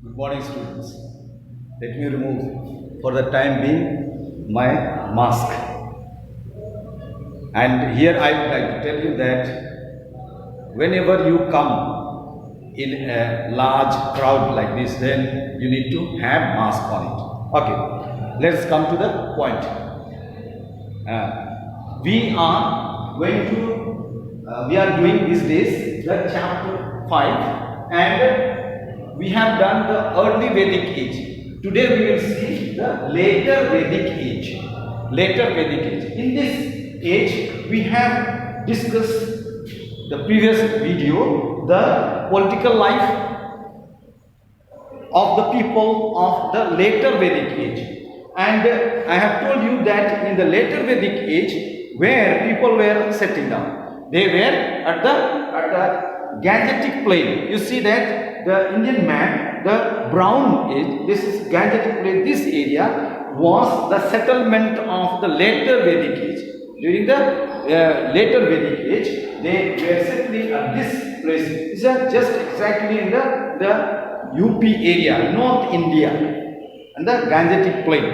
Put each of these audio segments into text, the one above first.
Good morning, students. Let me remove for the time being my mask. And here I would like to tell you that whenever you come in a large crowd like this, then you need to have mask on it. Okay, let us come to the point. We are doing these days the chapter 5, and we have done the early Vedic age. Today we will see the later Vedic age. Later Vedic age. In this age, we have discussed the previous video, the political life of the people of the later Vedic age. And I have told you that in the later Vedic age, where people were settling down, they were at the Gangetic plain. You see that the Indian map, the brown age, this is Gangetic plain, this area was the settlement of the later Vedic age. During the later Vedic age, they were settling at this place. It's just exactly in the UP area, North India, and the Gangetic plain.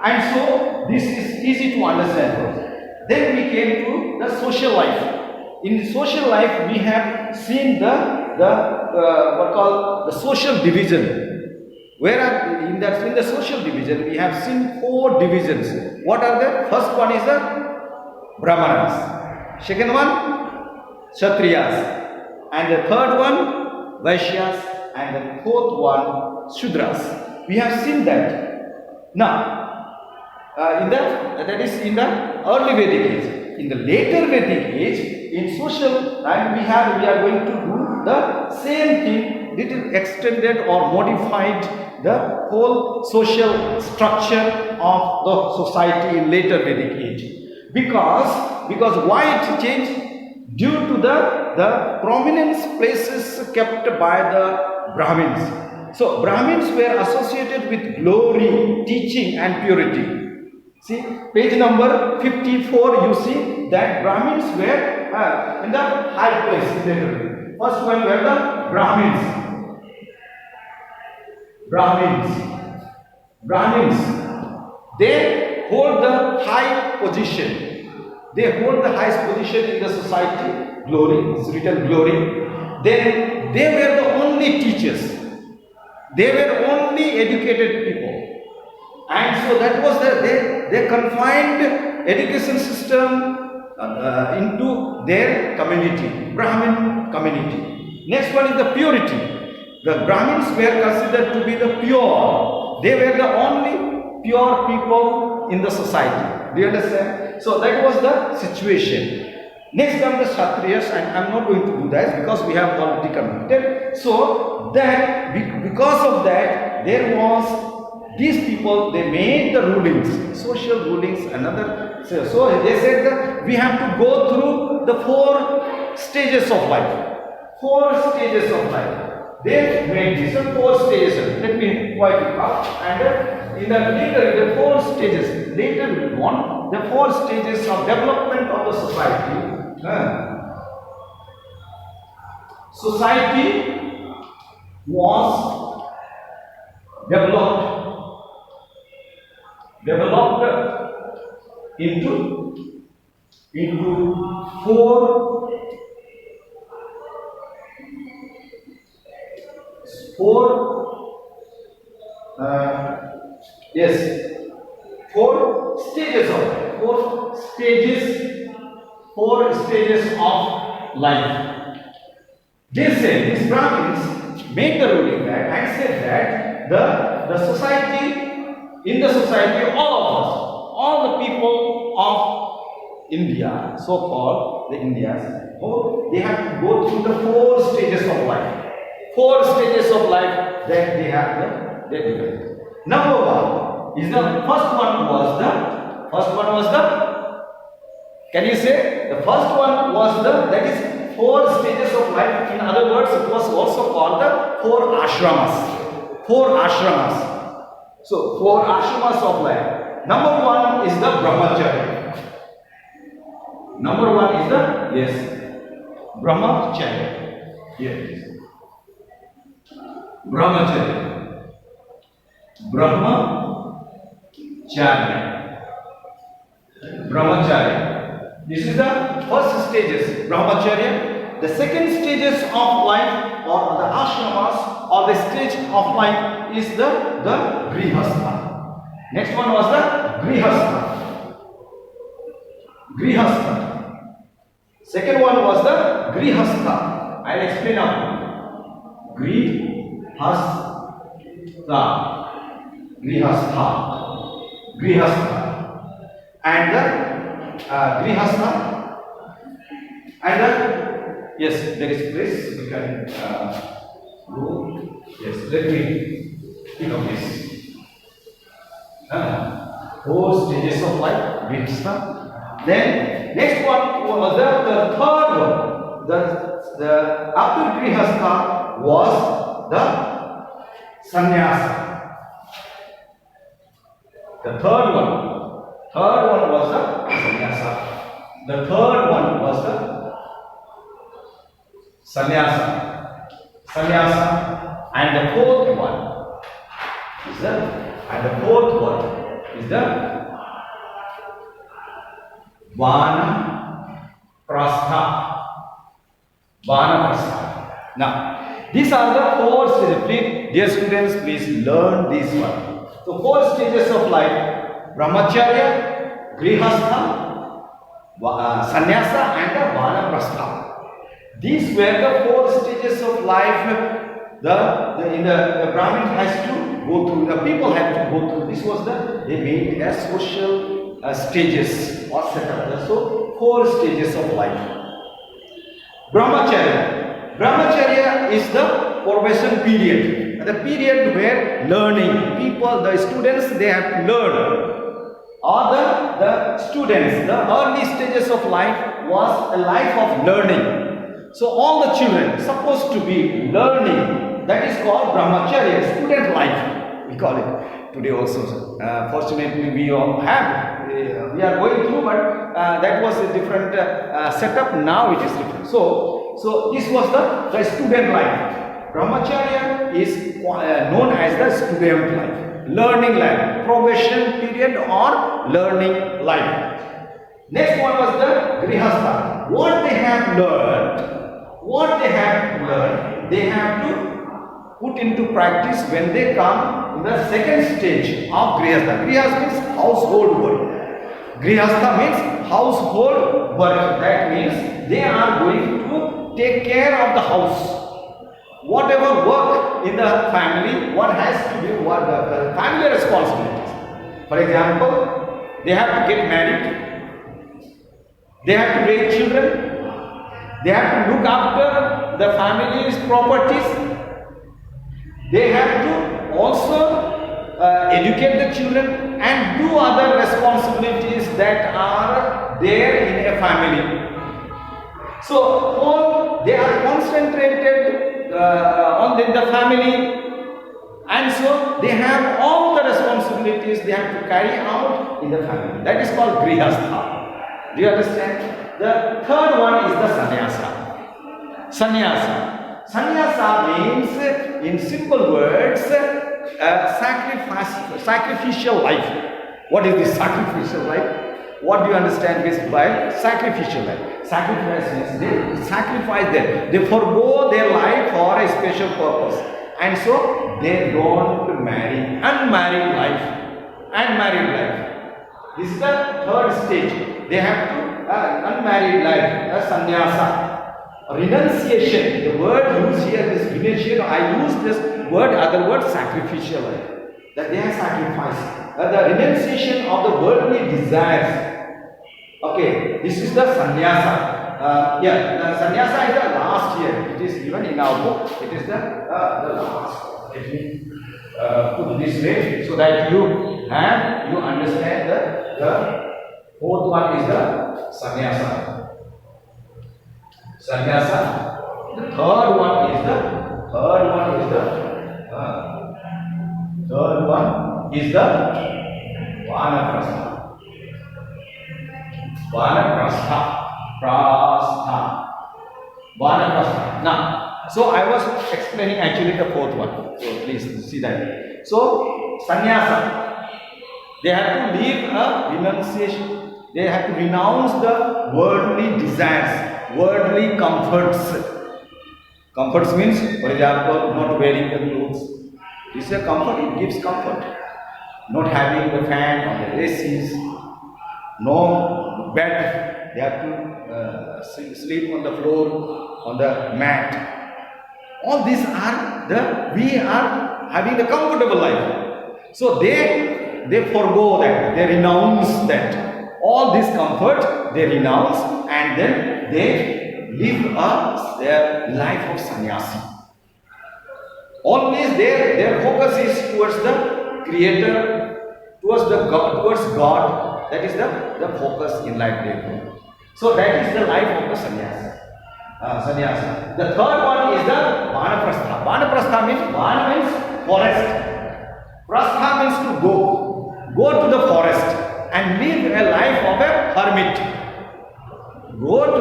And so this is easy to understand. Then we came to the social life. In social life, we have seen what called the social division. Where in the social division, we have seen 4 divisions. What are they? First one is the Brahmanas. Second one, Kshatriyas. And the third one, Vaishyas. And the fourth one, Shudras. We have seen that. Now, that is in the early Vedic age. In the later Vedic age, in social life, we are going to do the same thing, little extended or modified the whole social structure of the society in later Vedic age. Because why it changed? Due to the prominence places kept by the Brahmins. So Brahmins were associated with glory, teaching and purity. See, page number 54, you see that Brahmins were in the high place. First one were the Brahmins. They hold the high position. They hold the highest position in the society. Glory, it's written glory. Then they were the only teachers. They were only educated people. And so that was they confined education system into their community, Brahmin community. Next one is the purity. The Brahmins were considered to be the pure. They were the only pure people in the society. Do you understand? So that was the situation. Next come the Kshatriyas, and I am not going to do that because we have already completed. So that because of that, there was these people, they made the rulings, social rulings, so they said that we have to go through the 4 stages of life. 4 stages of life. They made these 4 stages. Let me wipe it up. And in the 4 stages, later we want the 4 stages of development of the society. Society was developed into 4 stages of life. They said, these Brahmins made the ruling that and said that the society, in the society, all of us, all the people of India, so-called the Indians, they have to go through the 4 stages of life. 4 stages of life that they have the divided. Number 1 is the first one was the can you say the first one was that is 4 stages of life. In other words, it was also called the 4 ashramas. 4 ashramas. So 4 ashramas of life. Number 1 is the brahmacharya. Number 1 is the brahmacharya. Yes. Brahmacharya. Brahmacharya. Brahmacharya. This is the first stages, Brahmacharya. The second stages of life or the ashramas or the stage of life is the grihastha. Next one was the grihastha. Grihastha. Second one was the grihastha. I'll explain now. Grihastha. Grihastha. Grihastha. And the grihastha. And the, yes, there is place. We can go. Yes, let me pick up this. 4 stages of life. Grihastha. Then next one was the third one. The after grihastha was the sannyasa. The third one was the sannyasa. The third one was the sannyasa. And the fourth one is the vanaprastha. Now, these are the 4 stages. Please, dear students, please learn this one. So, 4 stages of life: Brahmacharya, Grihastha, Sannyasa, and the Vanaprastha. These were the 4 stages of life. The Brahmin has to go through. The people have to go through. This was they made as social stages or setup. So, 4 stages of life. Brahmacharya is the probation period. The period where learning, the students, they have to learn. Or the students, the early stages of life was a life of learning. So all the children supposed to be learning. That is called Brahmacharya, student life. We call it today also. Fortunately, we all have. We are going through, but that was a different setup. Now it is different. So this was the student life. Brahmacharya is known as the student life, learning life, probation period or learning life. Next one was the grihastha. What they have learned, they have to put into practice when they come in the second stage of grihastha. Grihastha means household work. Grihastha means household work. That means they are going to take care of the house. Whatever work in the family, one has to do what the family responsibilities. For example, they have to get married, they have to raise children, they have to look after the family's properties, they have to also educate the children and do other responsibilities that are there in a family. So all they are concentrated on the family, and so they have all the responsibilities they have to carry out in the family. That is called grihastha. Do you understand? The third one is the sannyasa means, in simple words, sacrificial life. What is this sacrificial life? What do you understand by sacrificial life? Sacrifice means they sacrifice them. They forgo their life for a special purpose. And so they don't marry. Unmarried life. This is the third stage. They have to unmarried life, sannyasa. Renunciation. The word used here is renunciation. I use this word, other word, sacrificial life. That they are sacrificed. The renunciation of the worldly desires. Okay, this is the sannyasa. The sannyasa is the last year. It is given in our book. It is the last. Let me put this way so that you understand the fourth one is the sannyasa. The third one is the vanaprastha. Now, So I was explaining actually the fourth one. So please see that. So sannyasa, they have to leave a renunciation. They have to renounce the worldly desires, worldly comforts. Comforts means, for example, not wearing the clothes. This is a comfort, it gives comfort. Not having the fan or the ACs, no bed, they have to sleep on the floor, on the mat. All these are we are having the comfortable life. So they forego that, they renounce that. All this comfort they renounce and then they live their life of sannyasi. Always their focus is towards the Creator, towards God. That is the focus in life they do. So that is the life of the sannyasa. Sannyasa. The third one is the vanaprastha. Vanaprastha means forest. Prastha means to go to the forest and live a life of a hermit. Go to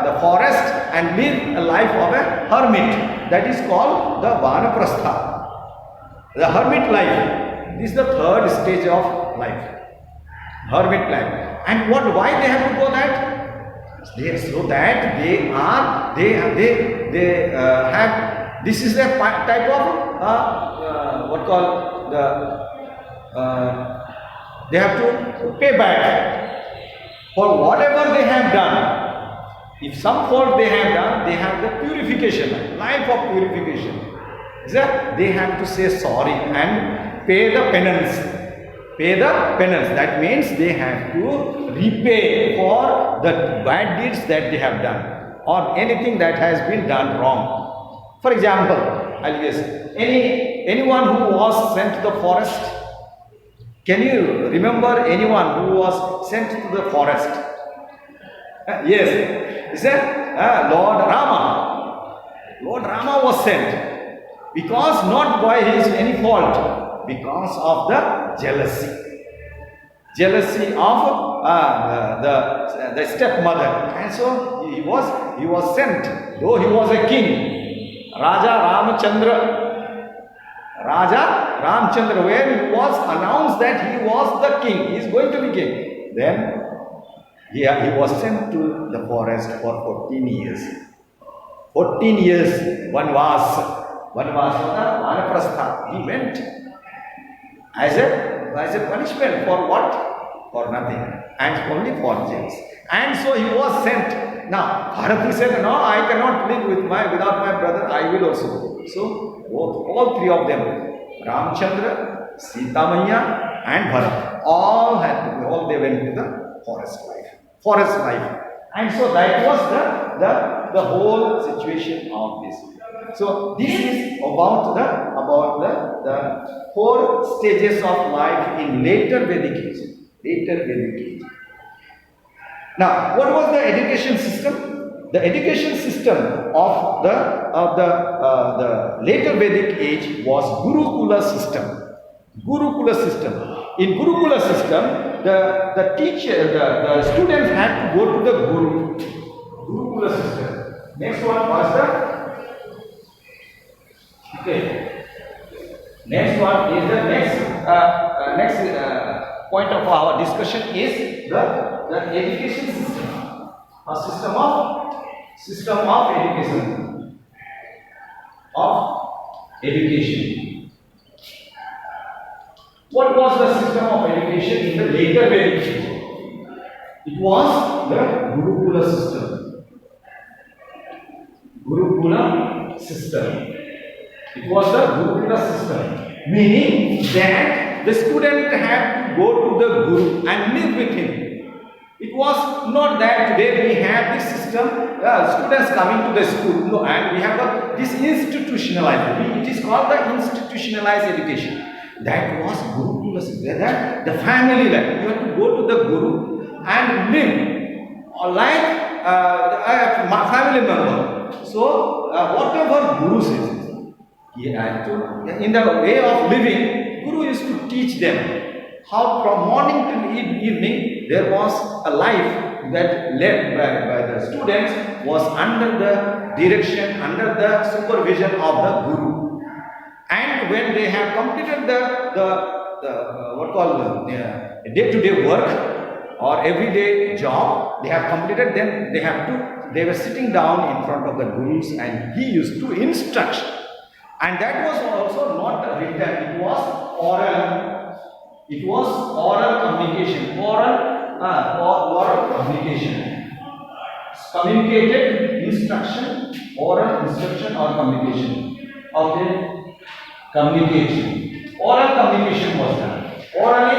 the forest and live a life of a hermit. That is called the vanaprastha. The hermit life. This is the third stage of life. Hermit life. And why they have to go that? So that they have, this is a type of they have to pay back for whatever they have done. If some fault they have done, they have the purification, life of purification. They have to say sorry and pay the penance. Pay the penance. That means they have to repay for the bad deeds that they have done or anything that has been done wrong. For example, I'll guess anyone who was sent to the forest. Can you remember anyone who was sent to the forest? Yes, is that Lord Rama. Lord Rama was sent because not by his any fault, because of the jealousy of the stepmother, and so he was sent, though he was a king, Raja Ramchandra, where he was announced that he was the king, he is going to be king. Then he was sent to the forest for 14 years. 14 years, Vanvas for the Vanaprastha. He went as a punishment for what? For nothing, and only for jails. And so he was sent. Now Bharati said, no, I cannot live without my brother, I will also go. So all three of them, Ramchandra, Sita Maiya and Bharat, all they went to the forest life. And so that was the whole situation of this. So this is about the 4 stages of life in later Vedic age. Now, what was the education system? The education system of the later Vedic age was Gurukula system. In Gurukula system, the students had to go to the Guru. Gurukula system. Next one was next one is the next point of our discussion is the education system. A system of education. What was the system of education in the later Vedic age? It was the Gurukula system. It was the Gurukula system, meaning that the student had to go to the Guru and live with him. It was not that today we have this system, students coming to the school, no, and we have this institutionalized. It is called the institutionalized education. That was Gurukula system. That the family life, you have to go to the Guru and live like a family member. So whatever Guru says, in the way of living, Guru used to teach them how from morning till evening there was a life that led by the students was under the direction, under the supervision of the guru. And when they have completed the what called day-to-day work or everyday job, they have completed, then they were sitting down in front of the gurus, and he used to instruct. And that was also not written, it was oral. It was oral communication, oral communication. Communicated instruction, oral instruction or communication. Okay, communication. Oral communication was done. Orally,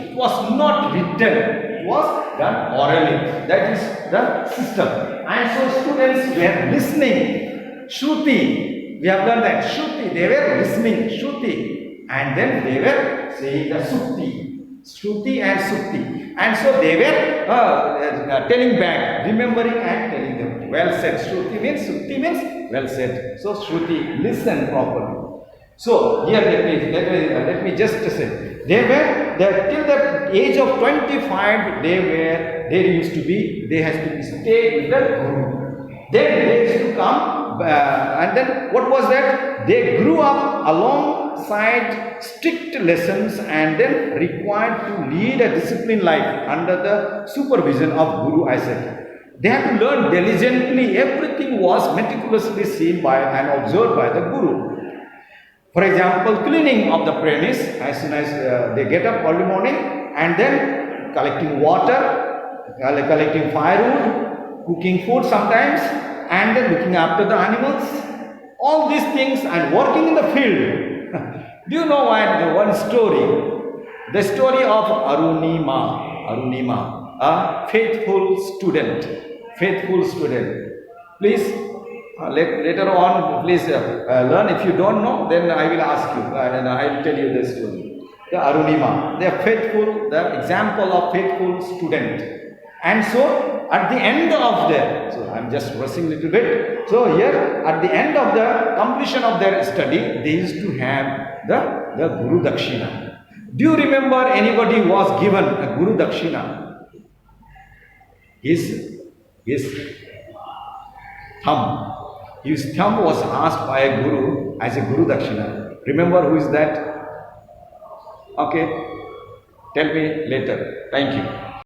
it was not written, it was done orally. That is the system. And so students were listening. Shruti, we have done that. Shruti, they were listening. Shruti. And then they were saying the Sukti. Shruti and Sukti. And so they were telling back, remembering and telling them. Well said. Shruti means, Sukti means well said. So Shruti, listen properly. So here let me just say, till the age of 25, they had to stay with the Guru. Then they used to come, and then what was that? They grew up alongside strict lessons and then required to lead a disciplined life under the supervision of Guru, I said. They had to learn diligently. Everything was meticulously seen by and observed by the Guru. For example, cleaning of the premise as soon as they get up early morning, and then collecting water, collecting firewood, cooking food sometimes, and then looking after the animals. All these things and working in the field. Do you know one story? The story of Arunima, a faithful student. Please, later on, please learn. If you don't know, then I will ask you and I will tell you the story. The Arunima, the example of faithful student. And so, at the end of so I am just rushing a little bit. So here, at the end of the completion of their study, they used to have the Guru Dakshina. Do you remember anybody who was given a Guru Dakshina? His thumb. His thumb was asked by a Guru as a Guru Dakshina. Remember who is that? Okay, tell me later. Thank you.